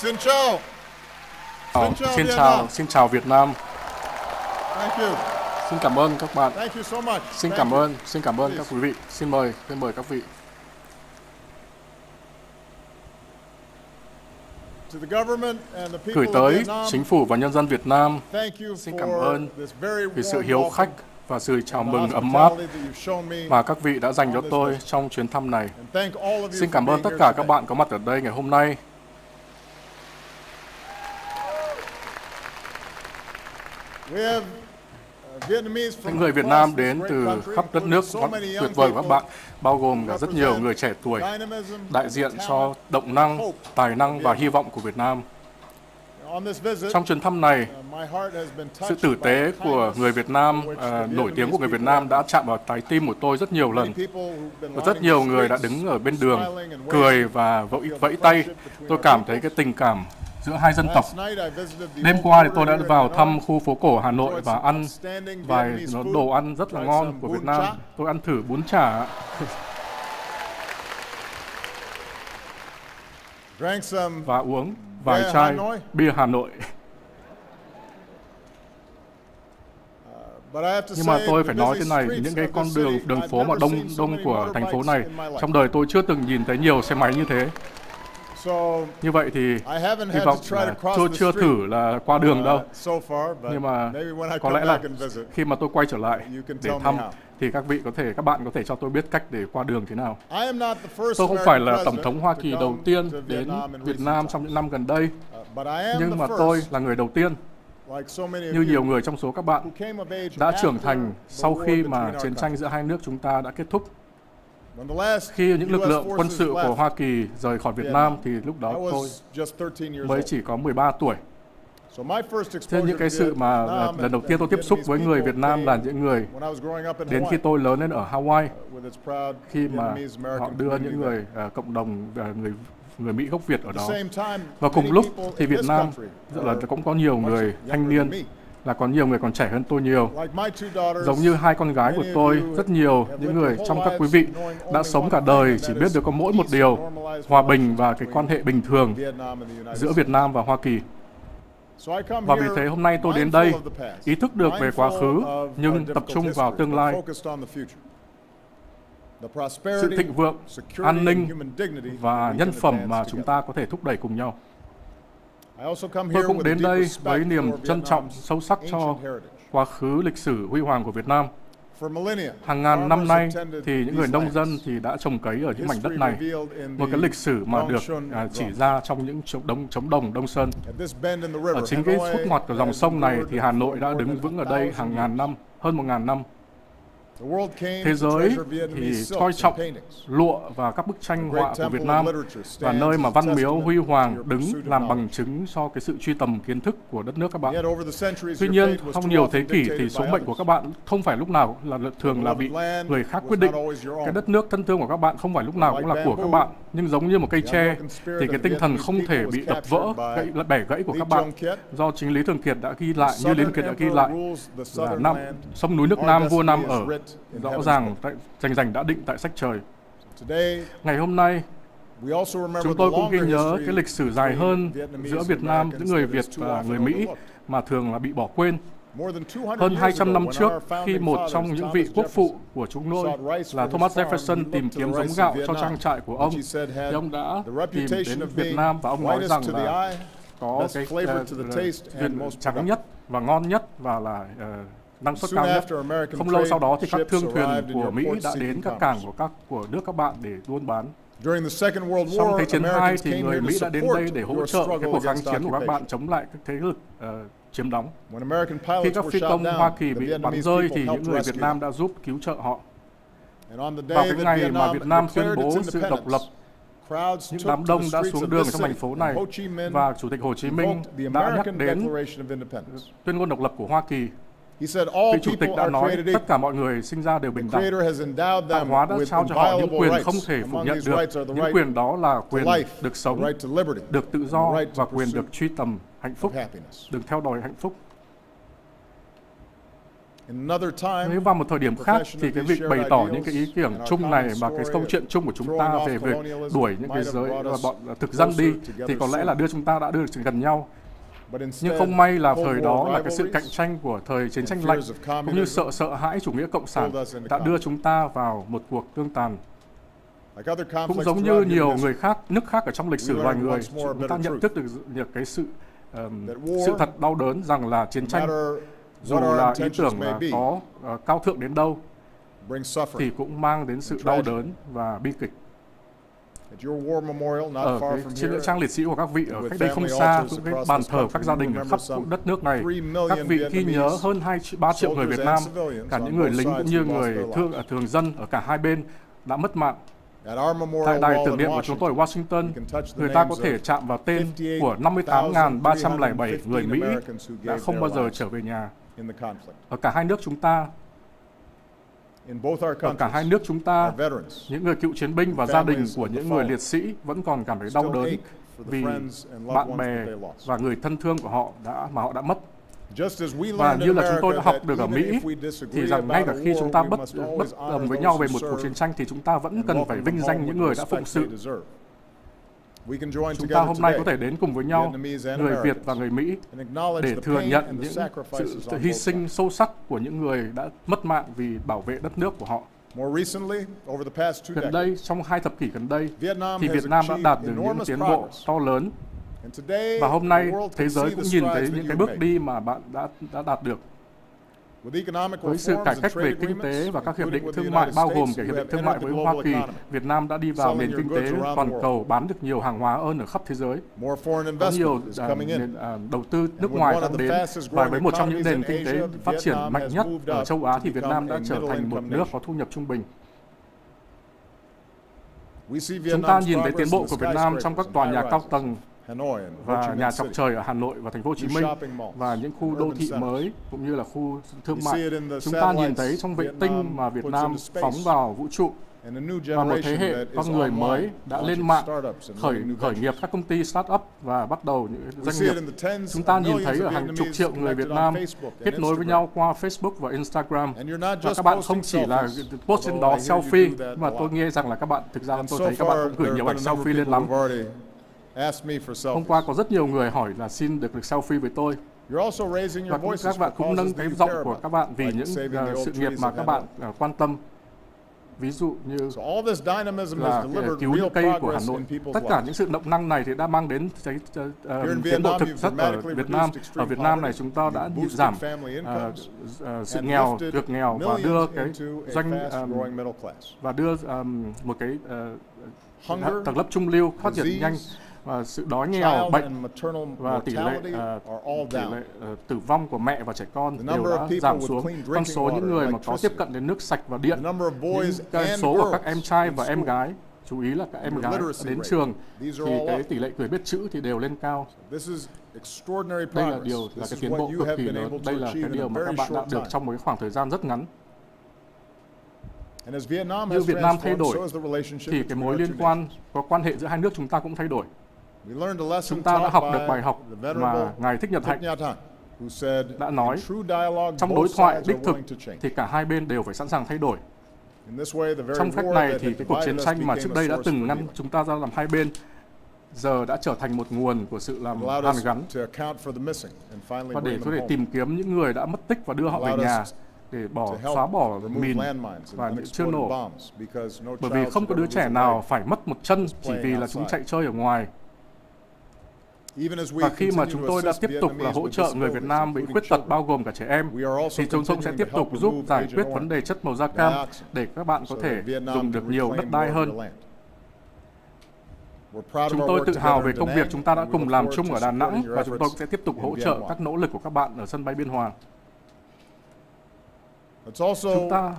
Xin chào. Xin chào Việt Nam. Thank you. Xin cảm ơn các bạn. Thank you so much. Xin cảm ơn các quý vị. Xin mời các vị. To the government and the people Gửi of tới Vietnam, chính phủ và nhân dân Việt Nam, thank you xin cảm for ơn this very vì sự warm hiếu khách welcome và sự chào and mừng ấm áp hospitality that you've shown me. mà các vị đã dành cho tôi trong chuyến thăm này. And thank all of you Xin for cảm ơn being tất here cả các today. bạn có mặt ở đây ngày hôm nay. We have Vietnamese from Những người Việt across Nam this đến great từ country, khắp đất nước including so many young tuyệt vời của các people bạn, bao gồm cả rất nhiều người trẻ tuổi, dynamism, đại diện talent, cho động năng, tài năng và hy vọng của Việt Nam. On this visit, Trong chuyến thăm này, my heart has been sự touched tử by tế the của kindness người Việt Nam, which the nổi tiếng của người Việt Vietnamese Nam đã chạm vào trái tim của tôi rất nhiều lần. Many people who've been Và rất lining nhiều the người đã streets, đứng ở bên đường, smiling and cười waving. và vẫy tay. Tôi cảm thấy cái tình cảm giữa hai dân tộc. Last night I visited the Đêm old qua thì tôi quarter đã here in vào Hanoi. thăm khu phố cổ Hà Nội và ăn Outstanding vài Vietnamese food. đồ ăn rất là Tried ngon some của bún Việt Nam. chả. Tôi ăn thử bún chả, Drank some và uống vài Bia chai Hà Nội. bia Hà Nội. But I have to Nhưng mà say, tôi the phải nói busy thế này, streets những cái of con this đường city, I've phố mà never seen so đông many của thành phố này, motorbikes in my life. trong đời tôi chưa từng nhìn thấy nhiều xe máy như thế. So Như vậy thì I haven't hy had vọng to try là to cross chưa the chưa street thử là qua đường đâu. so far, but Nhưng mà maybe when I có come lẽ là back and visit. khi mà tôi quay trở lại You can để tell me thăm how. thì các bạn có thể cho tôi biết cách để qua đường thế nào. I am not the first Tôi không phải American là tổng president thống Hoa to Kỳ come đầu tiên to đến Vietnam in Việt recent Nam times. trong những năm gần đây, But I am nhưng the mà first, tôi là người đầu tiên, like so many of như you, nhiều người trong số các bạn, who came of age đã trưởng after thành the sau war khi between mà our chiến tranh countries. giữa hai nước chúng ta đã kết thúc. When the last Khi những lực US lượng quân forces sự của left, Hoa Kỳ rời khỏi Việt Vietnam, Nam thì lúc đó I tôi was just 13 years mới old. chỉ có 13 tuổi. So my first Thế exposure những cái to sự mà Vietnam lần đầu and tiên tôi tiếp xúc Vietnamese với người people Việt Nam là came những người when I was growing up in đến Hawaii, khi tôi lớn lên ở Hawaii, with its proud khi mà Vietnamese họ American đưa community những there. người cộng đồng người Mỹ gốc Việt ở At the đó. same time, Và cùng many lúc people thì in Việt this Nam country là are cũng có nhiều much người younger thanh than niên, me. là có nhiều người còn trẻ hơn tôi nhiều. Like my two daughters, Giống như hai con gái của many of tôi, you rất nhiều have những lived người your trong whole các quý lives vị knowing đã only sống one cả thing, đời and chỉ that biết is được có mỗi một peace điều: and normalized hòa bình relations và cái quan hệ bình thường Vietnam and the United giữa States. Việt Nam và Hoa Kỳ. So I come Và vì here thế hôm nay tôi đến mindful đây of the past, ý thức được về quá khứ mindful of nhưng our tập trung difficult vào history, tương but lai, focused on the future. The sự prosperity, thịnh vượng, security, an ninh and human dignity và that we nhân can phẩm advance mà together. chúng ta có thể thúc đẩy cùng nhau. I also come Tôi here cũng with a đến deep đây respect với niềm for trân trọng Vietnam's sâu sắc cho ancient heritage. quá khứ lịch sử huy hoàng của Việt Nam. For millennia, Hàng ngàn năm farmers nay have tended thì những người these nông lands. dân thì đã trồng cấy ở những mảnh đất History này. revealed in Một cái the lịch sử mà được Dongshun chỉ drum. ra trong những trống đồng Đông Sơn. At this bend in the river, Ở chính cái Hanoi khúc ngoặt của dòng has sông này endured thì Hà Nội for đã more đứng than vững ở 1,000 đây hàng ngàn năm, hơn 1.000 năm. The world came Thế to giới treasure thì Vietnamese coi silks trọng and paintings. lụa và các bức tranh The họa great của Việt temple Nam, of literature và stands nơi as mà a văn miếu testament huy to hoàng your đứng pursuit of làm bằng knowledge. chứng cho cái sự truy tầm kiến thức của đất nước các bạn. Yet over the centuries, Tuy your nhiên, fate was trong too nhiều often thế kỷ thì dictated số by mệnh của others. các bạn không phải lúc nào là thường là bị người khác quyết định. Cái đất nước thân thương của các bạn không phải lúc nào cũng là của các bạn, nhưng giống như một cây tre thì cái tinh thần không thể bị đập vỡ, bẻ gãy của các bạn. Do chính Lý Thường Kiệt đã ghi lại, như Lý Thường Kiệt đã ghi lại, là sông núi nước Nam vua Nam ở, rõ ràng rành đã định tại sách trời. Ngày hôm nay, chúng tôi cũng ghi nhớ cái lịch sử dài hơn giữa Việt Nam, những người Việt và người Mỹ mà thường là bị bỏ quên. Hơn 200 năm trước, khi một trong những vị quốc phụ của chúng tôi là Thomas Jefferson tìm kiếm giống gạo cho trang trại của ông, thì ông đã tìm đến Việt Nam và ông nói rằng là có cái viên trắng nhất và ngon nhất và là năng suất cao nhất. Không lâu sau đó thì các thương thuyền của Mỹ đã đến các cảng của nước các bạn để buôn bán. Trong Thế chiến II thì người Mỹ đã đến đây để hỗ trợ cái cuộc kháng chiến của các bạn chống lại các thế lực chiếm đóng. Khi các phi công Hoa Kỳ bị bắn rơi thì những người Việt Nam đã giúp cứu trợ họ. Vào cái ngày mà Việt Nam tuyên bố sự độc lập, những đám đông đã xuống đường trong thành phố này và Chủ tịch Hồ Chí Minh đã nhắc đến tuyên ngôn độc lập của Hoa Kỳ. Vị Chủ tịch đã nói tất cả mọi người sinh ra đều bình đẳng. Tạo hóa đã trao cho họ những quyền không thể phủ nhận được. Những quyền đó là quyền được sống, được tự do và quyền được truy tầm hạnh phúc, được theo đuổi hạnh phúc. Nếu vào một thời điểm khác thì cái việc bày tỏ những cái ý tưởng chung này và cái câu chuyện chung của chúng ta về việc đuổi những cái giới và bọn thực dân đi thì có lẽ là chúng ta đã đưa gần nhau. Nhưng không may là thời đó là cái sự cạnh tranh của thời chiến tranh lạnh cũng như sợ hãi chủ nghĩa cộng sản đã đưa chúng ta vào một cuộc tương tàn. Cũng giống như nhiều nước khác ở trong lịch sử loài người, chúng ta nhận thức được cái sự thật đau đớn rằng là chiến tranh, dù là ý tưởng là có cao thượng đến đâu, thì cũng mang đến sự đau đớn và bi kịch. Ở cái trên nghĩa trang liệt sĩ của các vị ở cách đây không xa, cũng cái bàn thờ của các gia đình ở khắp đất nước này, các vị ghi nhớ hơn 3 triệu người Việt Nam, cả những người lính cũng như người thường dân ở cả hai bên đã mất mạng. Tại đài tưởng niệm của chúng tôi ở Washington, người ta có thể chạm vào tên của 58.307 người Mỹ đã không bao giờ trở về nhà. Ở cả hai nước chúng ta, những người cựu chiến binh và gia đình của những người liệt sĩ vẫn còn cảm thấy đau đớn vì bạn bè và người thân thương của họ đã mất. Và như là chúng tôi đã học được ở Mỹ, thì rằng ngay cả khi chúng ta bất đồng với nhau về một cuộc chiến tranh thì chúng ta vẫn cần phải vinh danh những người đã phụng sự. Chúng ta hôm nay có thể đến cùng với nhau, người Việt và người Mỹ, để thừa nhận những sự hy sinh sâu sắc của những người đã mất mạng vì bảo vệ đất nước của họ. Gần đây, trong 2 thập kỷ gần đây, thì Việt Nam đã đạt được những tiến bộ to lớn. Và hôm nay, thế giới cũng nhìn thấy những cái bước đi mà bạn đã đạt được. Với sự cải cách về kinh tế và các hiệp định thương mại bao gồm cả hiệp định thương mại với Hoa Kỳ, Việt Nam đã đi vào nền kinh tế toàn cầu, bán được nhiều hàng hóa hơn ở khắp thế giới. Có nhiều đầu tư nước ngoài đang đến, và với một trong những nền kinh tế phát triển mạnh nhất ở châu Á thì Việt Nam đã trở thành một nước có thu nhập trung bình. Chúng ta nhìn thấy tiến bộ của Việt Nam trong các tòa nhà cao tầng và nhà chọc trời ở Hà Nội và Thành phố Hồ Chí Minh và những khu đô thị mới cũng như là khu thương mại. Chúng ta nhìn thấy trong vệ tinh mà Việt Nam phóng vào vũ trụ, và một thế hệ con người mới đã lên mạng khởi nghiệp các công ty start-up và bắt đầu những doanh nghiệp. Chúng ta nhìn thấy ở hàng chục triệu người Việt Nam kết nối với nhau qua Facebook và Instagram. Và các bạn không chỉ là post trên đó selfie, mà tôi nghe rằng là thực ra tôi thấy các bạn cũng gửi nhiều ảnh selfie lên lắm. Hôm qua có rất nhiều người hỏi là xin được selfie với tôi. Và các bạn cũng nâng cái giọng của các bạn vì những sự nghiệp mà các bạn quan tâm. Ví dụ như là cứu những cây của Hà Nội. Tất cả những sự động năng này thì đã mang đến tiến bộ thực chất ở Việt Nam. Ở Việt Nam này chúng ta đã giảm sự nghèo, cực nghèo và đưa cái một cái tầng lớp trung lưu phát triển nhanh, và sự đói nghèo, bệnh và tỷ lệ tử vong của mẹ và trẻ con đều đã giảm xuống. Con số những người mà có tiếp cận đến nước sạch và điện, những cái số của các em trai và em gái, chú ý là các em gái đến trường, thì cái tỷ lệ người biết chữ thì đều lên cao. Đây là cái tiến bộ cực kỳ lớn. Đây là cái điều mà các bạn đã được trong một cái khoảng thời gian rất ngắn. Như Việt Nam thay đổi, thì cái mối liên quan hệ giữa hai nước chúng ta cũng thay đổi. Chúng ta đã học được bài học mà Ngài Thích Nhật Hạnh đã nói, trong đối thoại đích thực thì cả hai bên đều phải sẵn sàng thay đổi. Trong cách này thì cái cuộc chiến tranh mà trước đây đã từng ngăn chúng ta ra làm hai bên, giờ đã trở thành một nguồn của sự làm hàn gắn, và để có thể tìm kiếm những người đã mất tích và đưa họ về nhà, để xóa bỏ mìn và những chưa nổ. Bởi vì không có đứa trẻ nào phải mất một chân chỉ vì là chúng chạy chơi ở ngoài. Và khi mà chúng tôi đã tiếp tục là hỗ trợ người Việt Nam bị khuyết tật bao gồm cả trẻ em, thì chúng tôi sẽ tiếp tục giúp giải quyết vấn đề chất màu da cam để các bạn có thể dùng được nhiều đất đai hơn. Chúng tôi tự hào về công việc chúng ta đã cùng làm chung ở Đà Nẵng, và chúng tôi sẽ tiếp tục hỗ trợ các nỗ lực của các bạn ở sân bay Biên Hòa. Chúng ta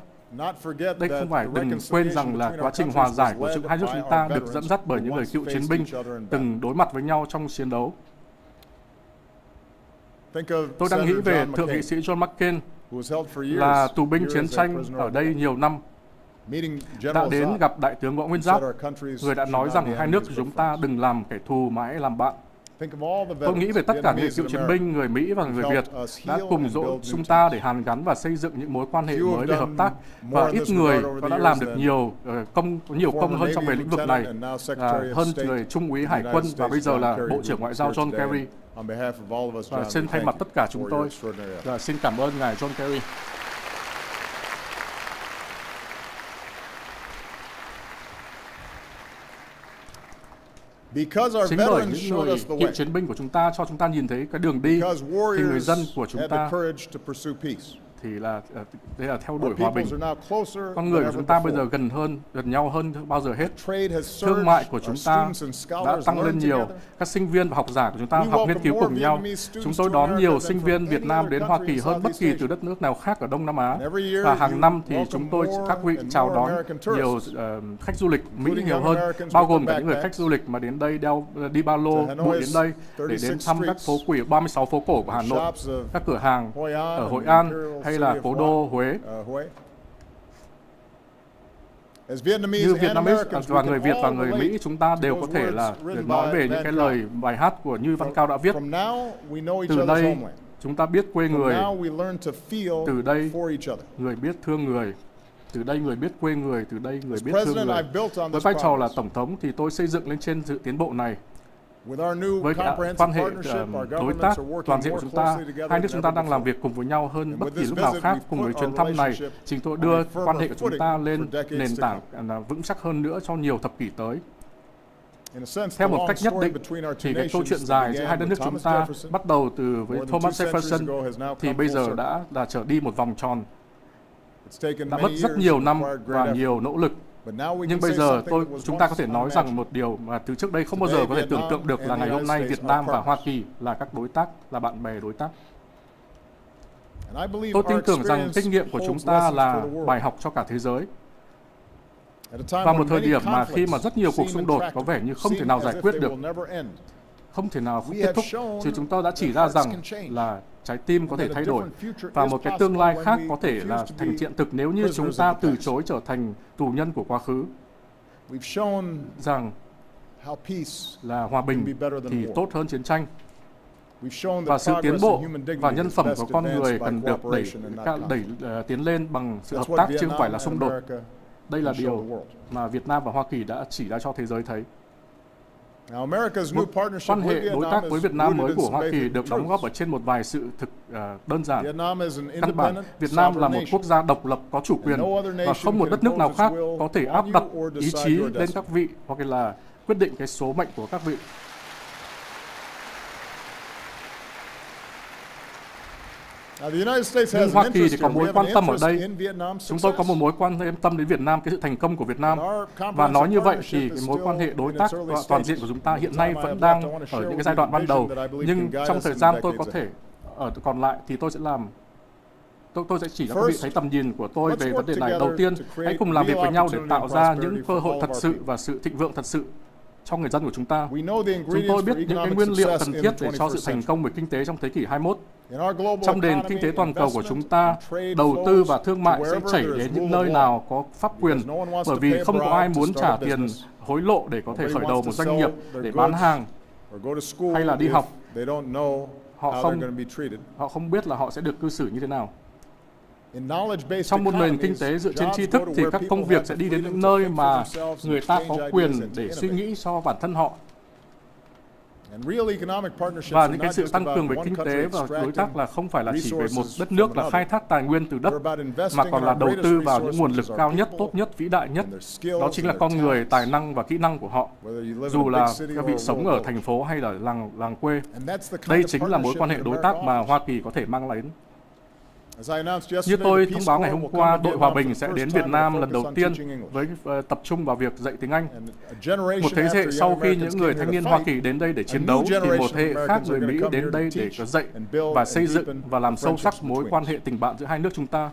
đây không phải đừng quên rằng là quá trình hòa giải của hai nước chúng ta được dẫn dắt bởi những người cựu chiến binh từng đối mặt với nhau trong chiến đấu. Tôi đang nghĩ về Thượng nghị sĩ John McCain, là tù binh chiến tranh ở đây nhiều năm, đã đến gặp Đại tướng Võ Nguyên Giáp, người đã nói rằng hai nước của chúng ta đừng làm kẻ thù mà hãy làm bạn. Tôi nghĩ về tất cả những cựu chiến binh người Mỹ và người Việt đã cùng dỗ chúng ta để hàn gắn và xây dựng những mối quan hệ mới về hợp tác, và ít người có đã làm được nhiều công hơn trong về lĩnh vực này hơn người Trung úy Hải quân và bây giờ là Bộ trưởng Ngoại giao John Kerry. Và xin thay mặt tất cả chúng tôi xin cảm ơn ngài John Kerry. Chính bởi những người cựu chiến binh của chúng ta cho chúng ta nhìn thấy cái đường đi, thì người dân của chúng ta thì là đây là theo đuổi hòa bình. Con người của chúng ta bây giờ gần nhau hơn bao giờ hết. Thương mại của chúng ta đã tăng lên nhiều. Các sinh viên và học giả của chúng ta học nghiên cứu cùng nhau. Chúng tôi đón nhiều sinh viên Việt Nam đến Hoa Kỳ hơn bất kỳ từ đất nước nào khác ở Đông Nam Á. Và hàng năm thì chúng tôi các vị chào đón nhiều khách du lịch Mỹ nhiều hơn, bao gồm cả những người khách du lịch mà đến đây đi ba lô bụi đến đây để đến thăm các phố quỷ 36 phố cổ của Hà Nội, các cửa hàng ở Hội An hay là cố đô Huế. Như Vietnamese và người Việt và người Mỹ, chúng ta đều có thể là nói về những cái lời bài hát của Như Văn Cao đã viết. Từ đây chúng ta biết quê người, từ đây người biết thương người, từ đây người biết quê người, từ đây người biết thương người. Với vai trò là Tổng thống thì tôi xây dựng lên trên sự tiến bộ này. Với quan hệ đối tác toàn diện của chúng ta, hai nước chúng ta đang làm việc cùng với nhau hơn bất kỳ lúc nào khác. Cùng với chuyến thăm này, chúng tôi đưa quan hệ của chúng ta lên nền tảng vững chắc hơn nữa cho nhiều thập kỷ tới. Theo một cách nhất định, thì cái câu chuyện dài giữa hai đất nước chúng ta bắt đầu từ với Thomas Jefferson thì bây giờ đã trở đi một vòng tròn. Đã mất rất nhiều năm và nhiều nỗ lực. Nhưng bây giờ chúng ta có thể nói rằng một điều mà từ trước đây không bao giờ có thể tưởng tượng được là ngày hôm nay Việt Nam và Hoa Kỳ là các đối tác, là bạn bè đối tác. Tôi tin tưởng rằng kinh nghiệm của chúng ta là bài học cho cả thế giới. Vào một thời điểm mà khi mà rất nhiều cuộc xung đột có vẻ như không thể nào giải quyết được, không thể nào kết thúc, thì chúng tôi đã chỉ ra rằng là trái tim có thể thay đổi và một cái tương lai khác có thể là thành hiện thực nếu như chúng ta từ chối trở thành tù nhân của quá khứ. Rằng là hòa bình thì tốt hơn chiến tranh. Và sự tiến bộ và nhân phẩm của con người cần được đẩy tiến lên bằng sự hợp tác chứ không phải là xung đột. Đây là điều mà Việt Nam và Hoa Kỳ đã chỉ ra cho thế giới thấy. Một quan hệ đối tác với Việt Nam mới của Hoa Kỳ được đóng góp ở trên một vài sự đơn giản. Căn bản, Việt Nam là một quốc gia độc lập có chủ quyền và không một đất nước nào khác có thể áp đặt ý chí lên các vị hoặc là quyết định cái số mệnh của các vị. Nhưng Hoa Kỳ thì có mối quan tâm ở đây. Chúng tôi có một mối quan tâm đến Việt Nam, cái sự thành công của Việt Nam. Và nói như vậy thì cái mối quan hệ đối tác toàn diện của chúng ta hiện nay vẫn đang ở những cái giai đoạn ban đầu. Nhưng trong thời gian tôi có thể còn lại thì tôi sẽ tôi sẽ chỉ cho các vị thấy tầm nhìn của tôi về vấn đề này. Đầu tiên, hãy cùng làm việc với nhau để tạo ra những cơ hội thật sự và sự thịnh vượng thật sự cho người dân của chúng ta. Chúng tôi biết những cái nguyên liệu cần thiết để cho sự thành công về kinh tế trong thế kỷ 21. Trong nền kinh tế toàn cầu của chúng ta, đầu tư và thương mại sẽ chảy đến những nơi nào có pháp quyền, bởi vì không có ai muốn trả tiền hối lộ để có thể khởi đầu một doanh nghiệp, để bán hàng hay là đi học. Họ không biết là họ sẽ được cư xử như thế nào. Trong một nền kinh tế dựa trên tri thức thì các công việc sẽ đi đến những nơi mà người ta có quyền để suy nghĩ cho bản thân họ. Và những cái sự tăng cường về kinh tế và đối tác là không phải là chỉ về một đất nước là khai thác tài nguyên từ đất, mà còn là đầu tư vào những nguồn lực cao nhất, tốt nhất, vĩ đại nhất. Đó chính là con người, tài năng và kỹ năng của họ, dù là các vị sống ở thành phố hay là làng quê. Đây chính là mối quan hệ đối tác mà Hoa Kỳ có thể mang đến. Như tôi thông báo ngày hôm qua, đội Hòa Bình sẽ đến Việt Nam lần đầu tiên với tập trung vào việc dạy tiếng Anh. Một thế hệ sau khi những người thanh niên Hoa Kỳ đến đây để chiến đấu, thì một thế hệ khác người Mỹ đến đây để có dạy và xây dựng và làm sâu sắc mối quan hệ tình bạn giữa hai nước chúng ta.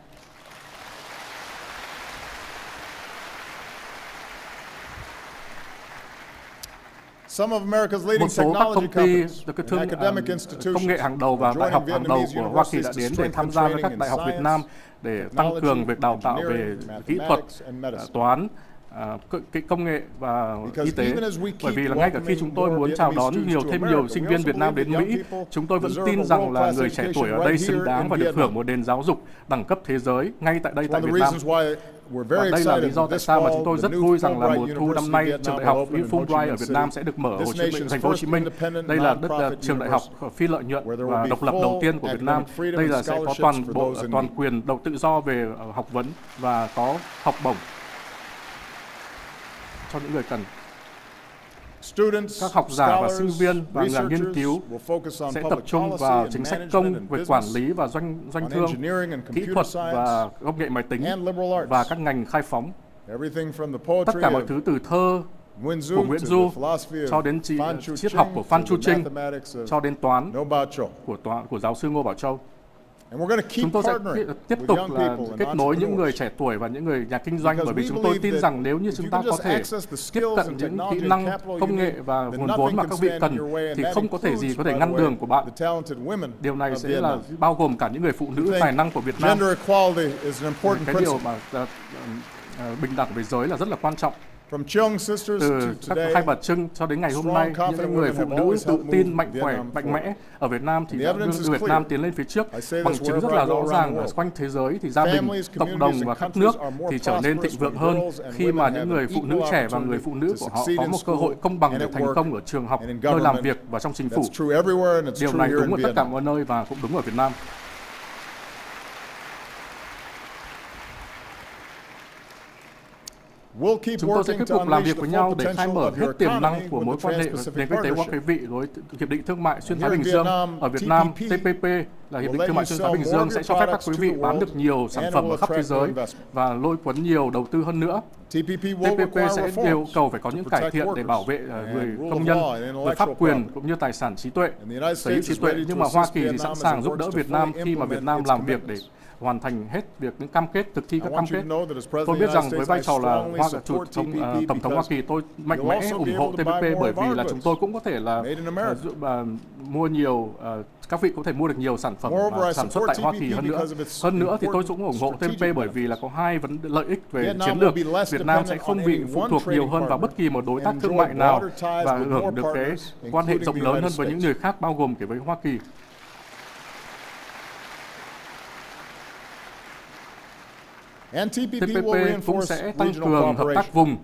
Một số các công ty, công nghệ hàng đầu và đại học hàng đầu của Hoa Kỳ đã đến để tham gia với các đại học Việt Nam để tăng cường việc đào tạo về kỹ thuật, toán, cái công nghệ và y tế. Bởi vì là ngay cả khi chúng tôi muốn chào đón thêm nhiều sinh viên Việt Nam đến Mỹ, chúng tôi vẫn tin rằng là người trẻ tuổi ở đây xứng đáng và được hưởng một nền giáo dục đẳng cấp thế giới ngay tại đây tại Việt Nam. Và đây là lý do tại sao mà chúng tôi rất vui rằng là mùa thu năm nay trường đại học Fulbright ở Việt Nam sẽ được mở ở thành phố Hồ Chí Minh. Đây là trường đại học phi lợi nhuận và độc lập đầu tiên của Việt Nam. Đây là sẽ có toàn quyền tự do về học vấn và có học bổng cho những người cần. Các học giả và sinh viên và nhà nghiên cứu sẽ tập trung vào chính sách công về quản lý và doanh thương, kỹ thuật và công nghệ máy tính và các ngành khai phóng. Tất cả mọi thứ từ thơ của Nguyễn Du cho đến triết học của Phan Chu Trinh cho đến toán của giáo sư Ngô Bảo Châu. Chúng tôi sẽ tiếp tục là kết nối những người trẻ tuổi và những người nhà kinh doanh, bởi vì chúng tôi tin rằng nếu như chúng ta có thể tiếp cận những kỹ năng, công nghệ và nguồn vốn mà các vị cần thì không có thể gì có thể ngăn đường của bạn. Điều này sẽ là bao gồm cả những người phụ nữ tài năng của Việt Nam. Cái điều mà bình đẳng về giới là rất là quan trọng. Từ các hai bà Trưng cho đến ngày hôm nay, những người phụ nữ tự tin, mạnh khỏe, mạnh mẽ ở Việt Nam thì đã đưa Việt Nam tiến lên phía trước. Bằng chứng rất là rõ ràng ở quanh thế giới thì gia đình, cộng đồng và các nước thì trở nên thịnh vượng hơn khi mà những người phụ nữ trẻ và người phụ nữ của họ có một cơ hội công bằng để thành công ở trường học, nơi làm việc và trong chính phủ. Điều này đúng ở tất cả mọi nơi và cũng đúng ở Việt Nam. Chúng tôi sẽ tiếp tục làm việc với nhau để khai mở hết tiềm năng của mối quan hệ nền kinh tế Hoa Kỳ Vị với Hiệp định Thương mại Xuyên Thái Bình Dương. Ở Việt Nam, TPP là Hiệp định Thương mại Xuyên Thái Bình Dương sẽ cho phép các quý vị bán được nhiều sản phẩm ở khắp thế giới và lôi cuốn nhiều đầu tư hơn nữa. TPP sẽ yêu cầu phải có những cải thiện để bảo vệ người công nhân, về pháp quyền cũng như tài sản trí tuệ, sở hữu trí tuệ. Nhưng mà Hoa Kỳ thì sẵn sàng giúp đỡ Việt Nam khi mà Việt Nam làm việc để hoàn thành hết việc những cam kết, thực thi các cam kết. Tôi biết rằng với vai trò là Tổng thống Hoa Kỳ, tôi mạnh mẽ ủng hộ TPP bởi vì là chúng tôi cũng có thể là mua nhiều, các vị có thể mua được nhiều sản phẩm sản xuất tại Hoa Kỳ hơn nữa. Hơn nữa thì tôi cũng ủng hộ TPP bởi vì là có hai lợi ích về chiến lược. Việt Nam sẽ không bị phụ thuộc nhiều hơn vào bất kỳ một đối tác thương mại nào và hưởng được cái quan hệ rộng lớn hơn với những người khác, bao gồm cả với Hoa Kỳ. TPP cũng sẽ tăng cường hợp tác vùng.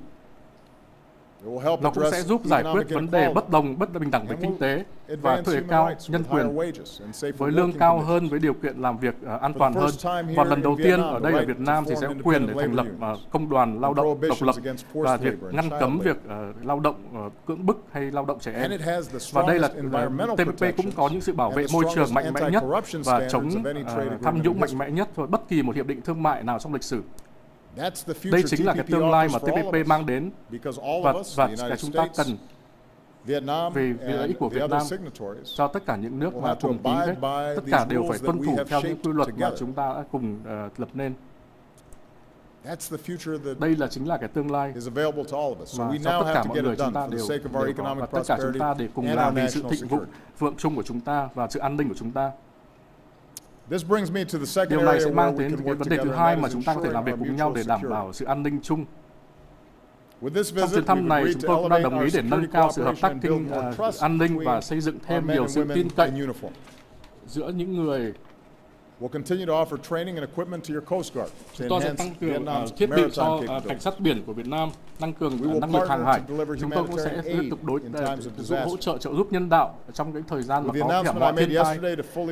Nó cũng sẽ giúp giải quyết vấn đề bất bình đẳng về kinh tế và thuế cao, nhân quyền, với lương cao hơn, với điều kiện làm việc an toàn hơn. Và lần đầu tiên ở đây ở Việt Nam thì sẽ có quyền để thành lập công đoàn lao động độc lập và việc ngăn cấm việc lao động cưỡng bức hay lao động trẻ em. Và đây là TPP cũng có những sự bảo vệ môi trường mạnh mẽ nhất và chống tham nhũng mạnh mẽ nhất với bất kỳ một hiệp định thương mại nào trong lịch sử. Đây chính là cái tương lai mà TPP mang đến và cái chúng ta cần về lợi ích của Việt Nam cho tất cả những nước mà cùng ký kết. Tất cả đều phải tuân thủ theo những quy luật mà chúng ta đã cùng lập nên. Đây chính là cái tương lai mà cho tất cả mọi người chúng ta đều có, và tất cả chúng ta để cùng làm vì sự thịnh vượng chung của chúng ta và sự an ninh của chúng ta. Điều này sẽ mang đến cái vấn đề thứ hai mà chúng ta có thể làm việc cùng nhau để đảm bảo sự an ninh chung. Trong chuyến thăm này, chúng tôi cũng đã đồng ý để nâng cao sự hợp tác an ninh và xây dựng thêm nhiều sự tin cậy giữa những người. Chúng tôi sẽ tăng cường thiết bị cho cảnh sát biển của Việt Nam, tăng cường năng lực hàng hải. Chúng tôi cũng sẽ tiếp tục hỗ trợ trợ giúp nhân đạo trong cái thời gian mà có hiểm họa thiên tai.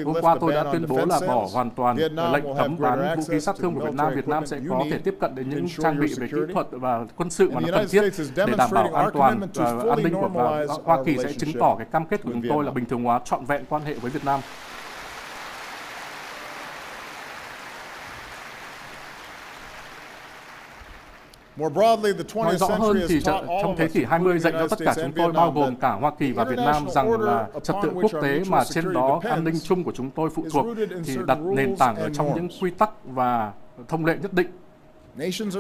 Hôm qua tôi đã tuyên bố là bỏ hoàn toàn lệnh cấm bán vũ khí sát thương của Việt Nam. Việt Nam sẽ có thể tiếp cận đến những trang bị về kỹ thuật và quân sự mà nó cần thiết để đảm bảo an toàn và an ninh của Hoa Kỳ sẽ chứng tỏ cái cam kết của chúng tôi là bình thường hóa trọn vẹn quan hệ với Việt Nam. Nói rõ hơn thì trong thế kỷ 20 dạy cho tất cả chúng tôi, bao gồm cả Hoa Kỳ và Việt Nam, rằng là trật tự quốc tế mà trên đó an ninh chung của chúng tôi phụ thuộc thì đặt nền tảng ở trong những quy tắc và thông lệ nhất định.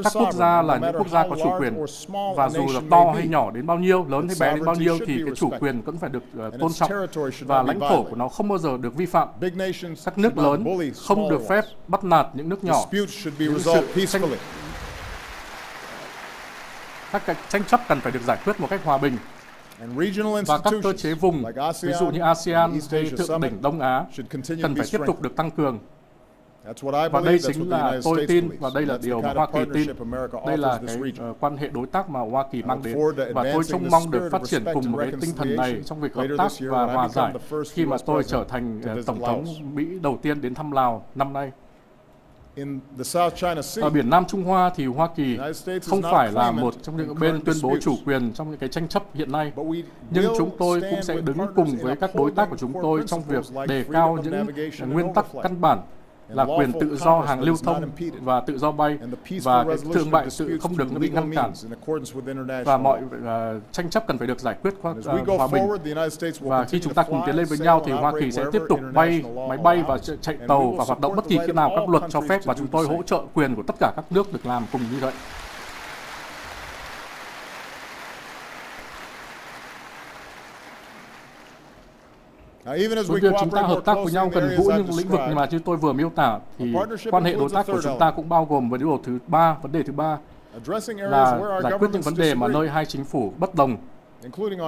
Các quốc gia là những quốc gia có chủ quyền, và dù là to hay nhỏ đến bao nhiêu, lớn hay bé đến bao nhiêu thì cái chủ quyền cũng phải được tôn trọng và lãnh thổ của nó không bao giờ được vi phạm. Các nước lớn không được phép bắt nạt những nước nhỏ. Các cái tranh chấp cần phải được giải quyết một cách hòa bình. Và các cơ chế vùng, ví dụ như ASEAN hay Thượng đỉnh Đông Á, cần phải tiếp tục được tăng cường. Và đây chính là tôi tin, và đây là điều mà Hoa Kỳ tin. Đây là cái quan hệ đối tác mà Hoa Kỳ mang đến. Và tôi trông mong được phát triển cùng một cái tinh thần này trong việc hợp tác và hòa giải khi mà tôi trở thành Tổng thống Mỹ đầu tiên đến thăm Lào năm nay. Ở biển Nam Trung Hoa thì Hoa Kỳ không phải là một trong những bên tuyên bố chủ quyền trong những cái tranh chấp hiện nay, nhưng chúng tôi cũng sẽ đứng cùng với các đối tác của chúng tôi trong việc đề cao những nguyên tắc căn bản là quyền tự do hàng lưu thông và tự do bay, và cái thương mại không được bị ngăn cản, và mọi tranh chấp cần phải được giải quyết qua hòa bình. Và khi chúng ta cùng tiến lên với nhau thì Hoa Kỳ sẽ tiếp tục bay máy bay và chạy tàu và hoạt động bất kỳ khi nào các luật cho phép, và chúng tôi hỗ trợ quyền của tất cả các nước được làm cùng như vậy. Với việc chúng ta hợp tác với nhau gần gũi những lĩnh vực mà như tôi vừa miêu tả, thì quan hệ đối tác của chúng ta cũng bao gồm vấn đề thứ ba là giải quyết những vấn đề mà nơi hai chính phủ bất đồng,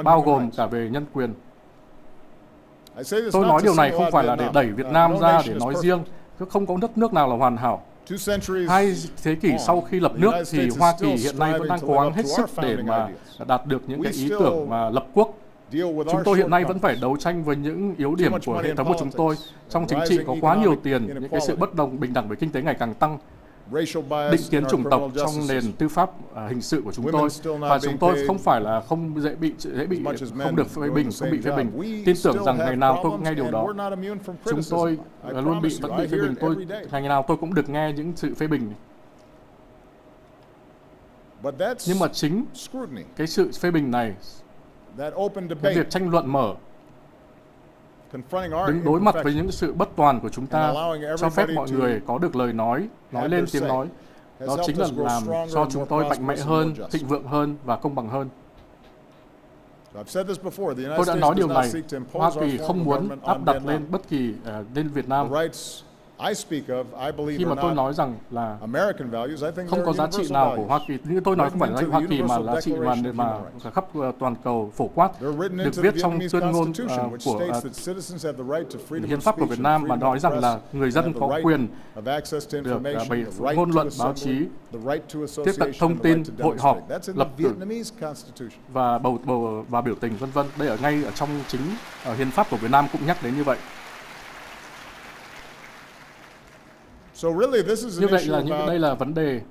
bao gồm cả về nhân quyền. Tôi nói điều này không phải là để đẩy Việt Nam ra để nói riêng, không có đất nước nào là hoàn hảo. 2 thế kỷ sau khi lập nước thì Hoa Kỳ hiện nay vẫn đang cố gắng hết sức để mà đạt được những cái ý tưởng mà lập quốc. Chúng tôi hiện nay vẫn phải đấu tranh với những yếu điểm của hệ thống của chúng tôi. Trong chính trị có quá nhiều tiền, những cái sự bất đồng bình đẳng về kinh tế ngày càng tăng, định kiến chủng tộc trong nền tư pháp hình sự của chúng tôi, và chúng tôi không phải là không không được phê bình, không bị phê bình. Tin tưởng rằng ngày nào tôi cũng nghe điều đó. Chúng tôi vẫn bị phê bình. Ngày nào tôi cũng được nghe những sự phê bình. Nhưng mà chính cái sự phê bình này, cái việc tranh luận mở, đứng đối mặt với những sự bất toàn của chúng ta, cho phép mọi người có được lời nói lên tiếng nói, đó chính là làm cho chúng tôi mạnh mẽ hơn, thịnh vượng hơn và công bằng hơn. Tôi đã nói điều này, Hoa Kỳ không muốn áp đặt lên bất kỳ lên Việt Nam. Khi mà tôi nói rằng là không có giá trị nào của Hoa Kỳ, nhưng tôi nói không phải là Hoa Kỳ mà giá trị mà khắp toàn cầu phổ quát, được viết trong tuyên ngôn của hiến pháp của Việt Nam, mà nói rằng là người dân có quyền được bày ngôn luận, báo chí, tiếp cận thông tin, hội họp, lập cử và biểu tình, vân vân. Đây ngay ở trong chính hiến pháp của Việt Nam cũng nhắc đến như vậy. Như vậy là đây là vấn đề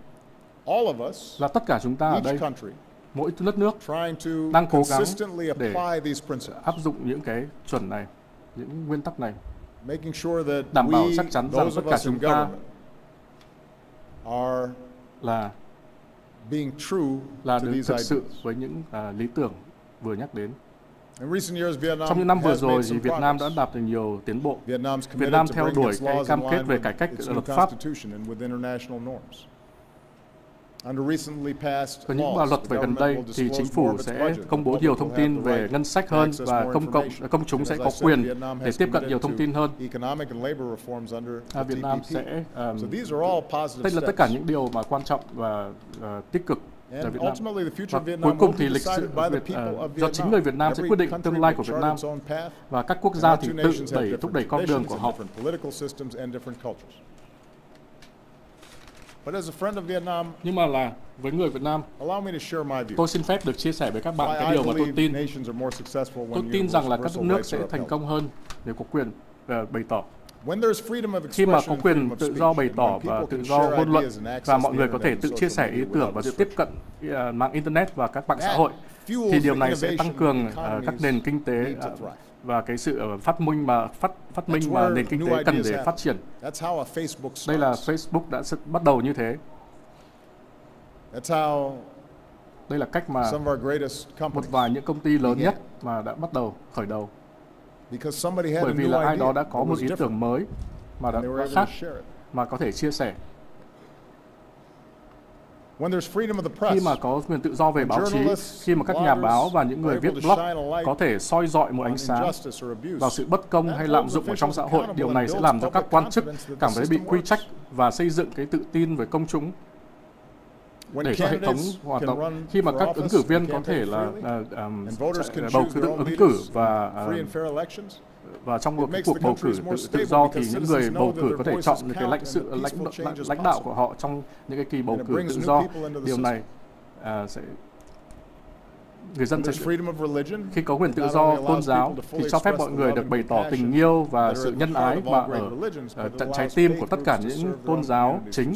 là tất cả chúng ta ở đây, mỗi đất nước đang cố gắng để áp dụng những cái chuẩn này, những nguyên tắc này, đảm bảo chắc chắn rằng tất cả chúng ta là được thực sự với những lý tưởng vừa nhắc đến. Trong những năm vừa rồi thì Việt Nam đã đạt được nhiều tiến bộ. Việt Nam theo đuổi cái cam kết về cải cách luật pháp. Có những luật về gần đây thì chính phủ sẽ công bố nhiều thông tin về ngân sách hơn, và công chúng sẽ có quyền để tiếp cận nhiều thông tin hơn. Việt Nam sẽ đây là tất cả những điều mà quan trọng và tích cực ở Việt Nam. Và cuối cùng thì lịch sử do chính người Việt Nam sẽ quyết định tương lai của Việt Nam, và các quốc gia thì tự thúc đẩy con đường của họ. Nhưng mà là với người Việt Nam, tôi xin phép được chia sẻ với các bạn cái điều mà tôi tin. Tôi tin rằng là các nước sẽ thành công hơn nếu có quyền bày tỏ. Khi mà có quyền tự do bày tỏ và tự do ngôn luận, và mọi người có thể tự chia sẻ ý tưởng và tự tiếp cận mạng Internet và các mạng xã hội, thì điều này sẽ tăng cường các nền kinh tế và cái sự phát minh mà nền kinh tế cần để phát triển. Đây là Facebook đã bắt đầu như thế. Đây là cách mà một vài những công ty lớn nhất mà đã bắt đầu khởi đầu. Bởi vì là ai đó đã có một ý tưởng mới mà đã khác mà có thể chia sẻ. Khi mà có quyền tự do về báo chí, khi mà các nhà báo và những người viết blog có thể soi dọi một ánh sáng vào sự bất công hay lạm dụng ở trong xã hội, điều này sẽ làm cho các quan chức cảm thấy bị quy trách và xây dựng cái tự tin với công chúng. để cho hệ thống hoạt động. Khi mà các ứng cử viên có thể là bầu cử ứng cử và trong một cái cuộc bầu cử tự do thì những người bầu cử có thể chọn những cái lãnh đạo của họ trong những cái kỳ bầu cử tự do. Điều này sẽ người dân sẽ khi có quyền tự do tôn giáo thì cho phép mọi người được bày tỏ tình yêu và sự nhân ái, mà ở tận trái tim của tất cả những tôn giáo chính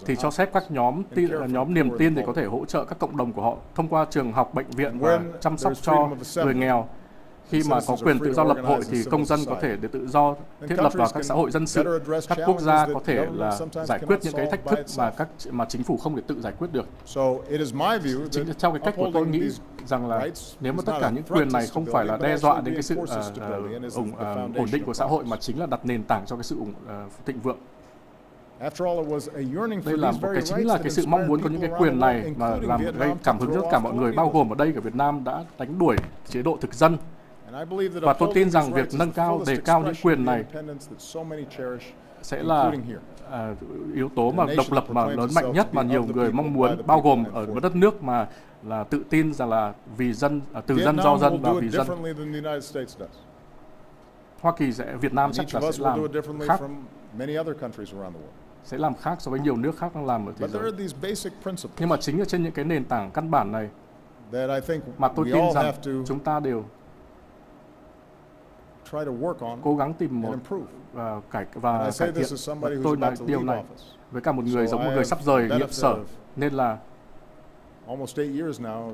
thì cho phép các nhóm niềm tin để có thể hỗ trợ các cộng đồng của họ thông qua trường học, bệnh viện và chăm sóc cho người nghèo. Khi mà có quyền tự do lập hội thì công dân có thể được tự do thiết lập vào các xã hội dân sự. Các quốc gia có thể là giải quyết những cái thách thức mà chính phủ không thể tự giải quyết được. Chính là theo cái cách của tôi nghĩ rằng là nếu mà tất cả những quyền này không phải là đe dọa đến cái sự ổn định của xã hội, mà chính là đặt nền tảng cho cái sự thịnh vượng. Đây là chính là cái sự mong muốn có những cái quyền này mà làm gây cảm hứng cho tất cả mọi người, bao gồm ở đây cả Việt Nam đã đánh đuổi chế độ thực dân. Và tôi tin rằng việc nâng cao, đề cao những quyền này sẽ là yếu tố mà độc lập mà lớn mạnh nhất mà nhiều người mong muốn, bao gồm ở một đất nước mà là tự tin rằng là vì dân, từ dân do dân và vì dân. Hoa Kỳ Việt Nam chắc là sẽ làm khác so với nhiều nước khác đang làm ở thế giới. Nhưng mà chính ở trên những cái nền tảng căn bản này mà tôi tin rằng chúng ta đều cố gắng tìm một cải thiện. Và tôi nói điều này với cả một người giống một người sắp rời nhiệm sở, nên là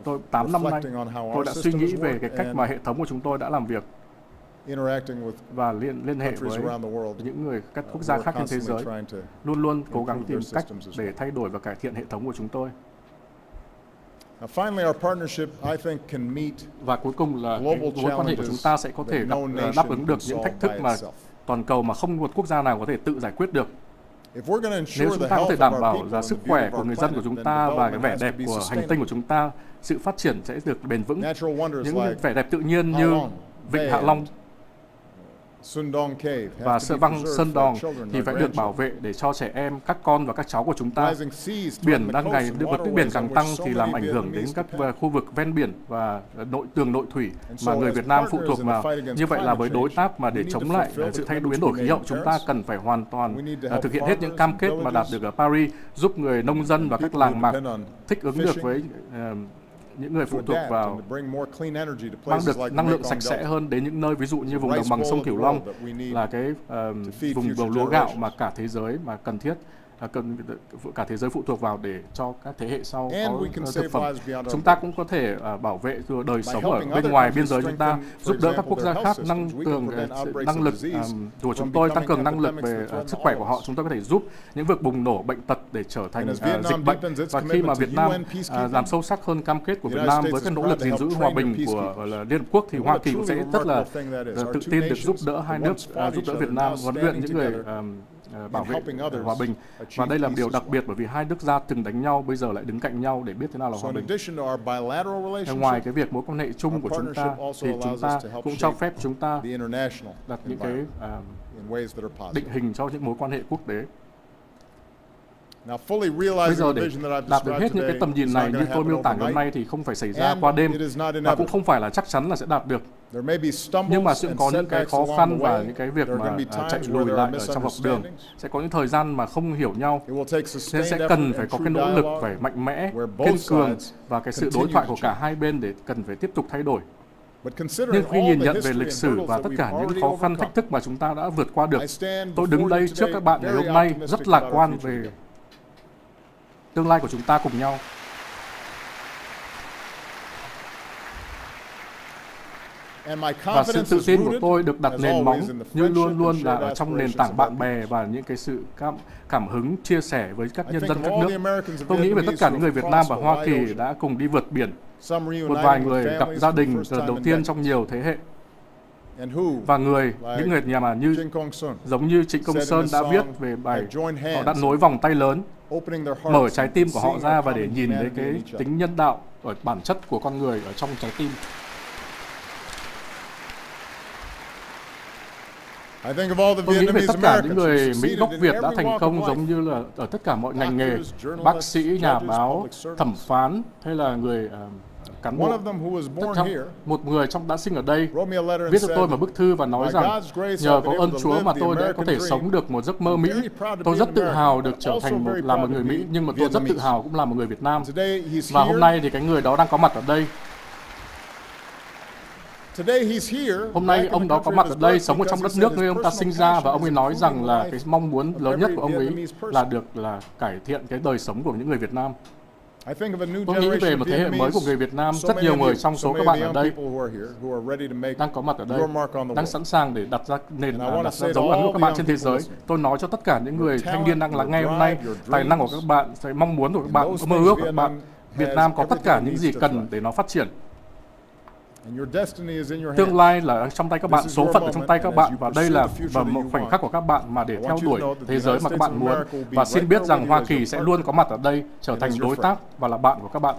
tôi 8 năm nay tôi đã suy nghĩ về cái cách mà hệ thống của chúng tôi đã làm việc và liên hệ với những người các quốc gia khác trên thế giới, luôn luôn cố gắng tìm cách để thay đổi và cải thiện hệ thống của chúng tôi. Và cuối cùng là mối quan hệ của chúng ta sẽ có thể đáp ứng được những thách thức mà toàn cầu mà không một quốc gia nào có thể tự giải quyết được. Nếu chúng ta có thể đảm bảo là sức khỏe của người dân của chúng ta và cái vẻ đẹp của hành tinh của chúng ta, sự phát triển sẽ được bền vững. Những vẻ đẹp tự nhiên như Vịnh Hạ Long và băng Sơn Đòn thì phải được bảo vệ để cho trẻ em, các con và các cháu của chúng ta. Biển đang ngày mực nước biển càng tăng thì làm ảnh hưởng đến các khu vực ven biển và nội thủy mà người Việt Nam phụ thuộc vào. Như vậy là với đối tác mà để chống lại sự biến đổi khí hậu, chúng ta cần phải hoàn toàn thực hiện hết những cam kết mà đạt được ở Paris, giúp người nông dân và các làng mạc thích ứng được với những người phụ thuộc vào mang được năng lượng sạch sẽ hơn đến những nơi ví dụ như vùng đồng bằng sông Cửu Long là cái vùng lúa gạo mà cả thế giới mà cần thiết, cả thế giới phụ thuộc vào để cho các thế hệ sau có thực phẩm. Chúng ta cũng có thể bảo vệ đời sống ở bên ngoài biên giới chúng ta, giúp đỡ các quốc gia khác năng lực của chúng tôi, tăng cường năng lực về sức khỏe của họ. Chúng tôi có thể giúp những việc bùng nổ bệnh tật để trở thành dịch bệnh. Và khi mà Việt Nam làm sâu sắc hơn cam kết của Việt Nam với các nỗ lực gìn giữ hòa bình của Liên Hợp Quốc, thì Hoa Kỳ cũng sẽ rất là tự tin được giúp đỡ hai nước, giúp đỡ Việt Nam huấn luyện những người bảo vệ hòa bình. Và đây là điều đặc biệt bởi vì hai nước gia từng đánh nhau, bây giờ lại đứng cạnh nhau để biết thế nào là hòa bình. Ngoài cái việc mối quan hệ chung của chúng ta thì chúng ta cũng cho phép chúng ta đặt những cái định hình cho những mối quan hệ quốc tế. Bây giờ để đạt được hết những cái tầm nhìn này như tôi miêu tả hôm nay thì không phải xảy ra qua đêm, và cũng không phải là chắc chắn là sẽ đạt được. Nhưng mà sẽ có những cái khó khăn và những cái việc mà chạy lùi lại ở trong học đường. Sẽ có những thời gian mà không hiểu nhau, nên sẽ cần phải có cái nỗ lực phải mạnh mẽ, kiên cường và cái sự đối thoại của cả hai bên để cần phải tiếp tục thay đổi. Nhưng khi nhìn nhận về lịch sử và tất cả những khó khăn thách thức mà chúng ta đã vượt qua được, tôi đứng đây trước các bạn ngày hôm nay rất lạc quan về tương lai của chúng ta cùng nhau. Và sự tự tin của tôi được đặt nền móng như luôn luôn là ở trong nền tảng bạn bè và những cái sự cảm hứng chia sẻ với các nhân dân các nước. Tôi nghĩ về tất cả những người Việt Nam và Hoa Kỳ đã cùng đi vượt biển. Một vài người gặp gia đình lần đầu tiên trong nhiều thế hệ. Và những người nhà mà giống như Trịnh Công Sơn đã viết về bài, họ đã nối vòng tay lớn, mở trái tim của họ ra và để nhìn thấy cái tính nhân đạo ở bản chất của con người ở trong trái tim. Tôi nghĩ về tất cả những người Mỹ gốc Việt đã thành công giống như là ở tất cả mọi ngành nghề, bác sĩ, nhà báo, thẩm phán hay là người cán bộ. Một người đã sinh ở đây viết cho tôi một bức thư và nói rằng nhờ có ơn Chúa mà tôi đã có thể sống được một giấc mơ Mỹ. Tôi rất tự hào được trở thành là một người Mỹ, nhưng mà tôi rất tự hào cũng là một người Việt Nam. Và hôm nay thì cái người đó đang có mặt ở đây. Hôm nay ông đó có mặt ở đây, sống ở trong đất nước nơi ông ta sinh ra, và ông ấy nói rằng là cái mong muốn lớn nhất của ông ấy là cải thiện cái đời sống của những người Việt Nam. Tôi nghĩ về một thế hệ mới của người Việt Nam, rất nhiều người trong số các bạn ở đây đang có mặt ở đây, đang sẵn sàng để đặt ra dấu ấn của các bạn trên thế giới. Tôi nói cho tất cả những người thanh niên đang lắng nghe hôm nay, tài năng của các bạn, mong muốn của các bạn, mơ ước của các bạn. Việt Nam có tất cả những gì cần để nó phát triển. Tương lai là trong tay các bạn, số phận ở trong tay các bạn, và đây là một khoảnh khắc của các bạn mà để theo đuổi thế giới mà các bạn muốn. Và xin biết rằng Hoa Kỳ sẽ luôn có mặt ở đây, trở thành đối tác và là bạn của các bạn.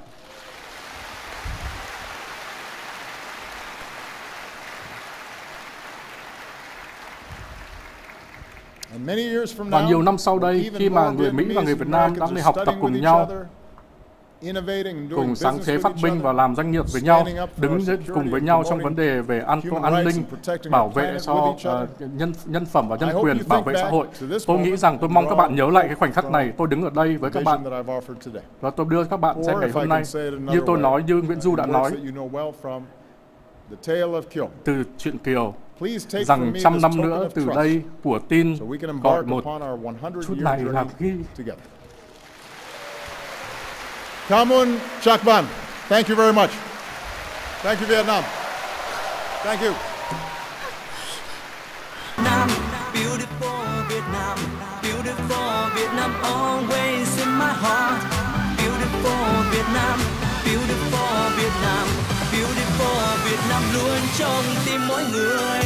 Và nhiều năm sau đây, khi mà người Mỹ và người Việt Nam đang đi học tập cùng nhau, cùng sáng chế phát minh và làm doanh nghiệp với nhau, đứng cùng với nhau trong vấn đề về an ninh, bảo vệ cho nhân phẩm và nhân quyền, bảo vệ xã hội. Tôi nghĩ rằng tôi mong các bạn nhớ lại cái khoảnh khắc này. Tôi đứng ở đây với các bạn và tôi đưa các bạn xem ngày hôm nay. Như tôi nói, như Nguyễn Du đã nói, từ chuyện Kiều, rằng 100 năm nữa từ đây, của tin gọi một chút này là ghi. Kamun Chakban, thank you very much. Thank you, Vietnam. Thank you. Beautiful Vietnam, beautiful Vietnam, always in my heart. Beautiful Vietnam, beautiful Vietnam, beautiful Vietnam luôn trong tim mỗi người.